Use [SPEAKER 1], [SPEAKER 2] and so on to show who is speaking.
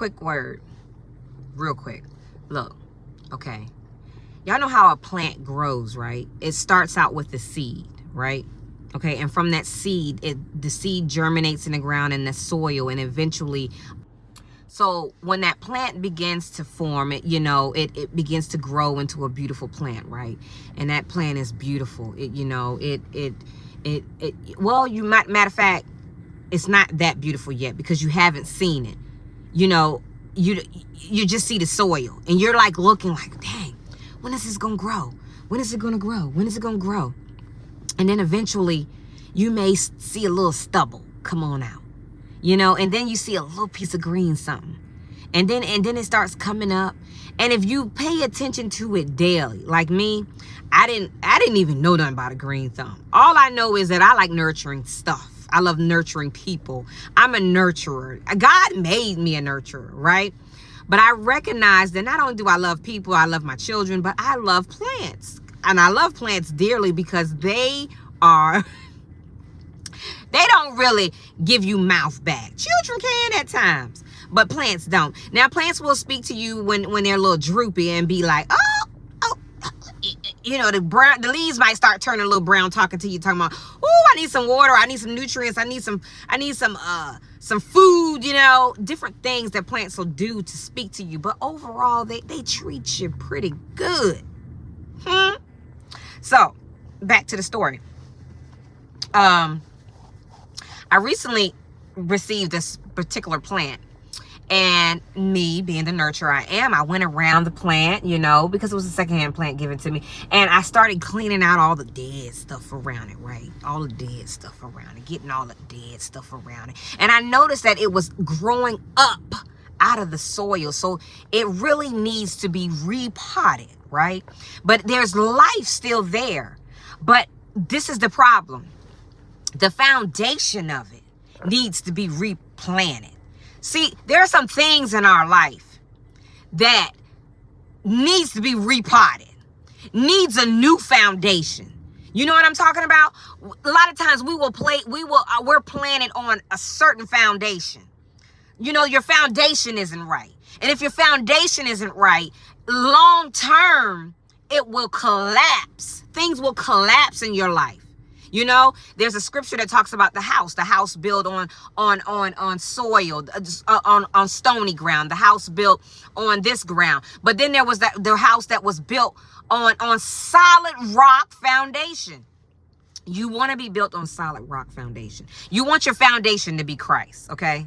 [SPEAKER 1] quick word. Real quick. Look, okay. Y'all know how a plant grows, right? It starts out with the seed, right? Okay, and from that seed, the seed germinates in the ground and the soil, and eventually, so when that plant begins to form, it begins to grow into a beautiful plant, right? And that plant is beautiful. Matter of fact, it's not that beautiful yet because you haven't seen it. You just see the soil, and you're like looking like, dang, when is this gonna grow? When is it gonna grow? When is it gonna grow? And then eventually you may see a little stubble come on out, and then you see a little piece of green something. And then it starts coming up. And if you pay attention to it daily, like me, I didn't even know nothing about a green thumb. All I know is that I like nurturing stuff. I love nurturing people. I'm a nurturer. God made me a nurturer, right? But I recognize that not only do I love people, I love my children, but I love plants. And I love plants dearly because they don't really give you mouth back. Children can at times, but plants don't. Now, plants will speak to you when they're a little droopy and be like, the leaves might start turning a little brown, talking to you, talking about, oh, I need some water, I need some nutrients, I need some food, different things that plants will do to speak to you. But overall, they treat you pretty good. So, back to the story. I recently received this particular plant, and me being the nurturer I am, I went around the plant, because it was a secondhand plant given to me, and I started cleaning out all the dead stuff around it, right? All the dead stuff around it, getting all the dead stuff around it. And I noticed that it was growing up out of the soil, so it really needs to be repotted, right? But there's life still there. But this is the problem. The foundation of it needs to be replanted. See, there are some things in our life that needs to be repotted, needs a new foundation. You know what I'm talking about? A lot of times we're planted on a certain foundation. Your foundation isn't right. And if your foundation isn't right, long term, it will collapse. Things will collapse in your life. There's a scripture that talks about the house built on soil, on stony ground, the house built on this ground. But then there was the house that was built on solid rock foundation. You want to be built on solid rock foundation. You want your foundation to be Christ, okay?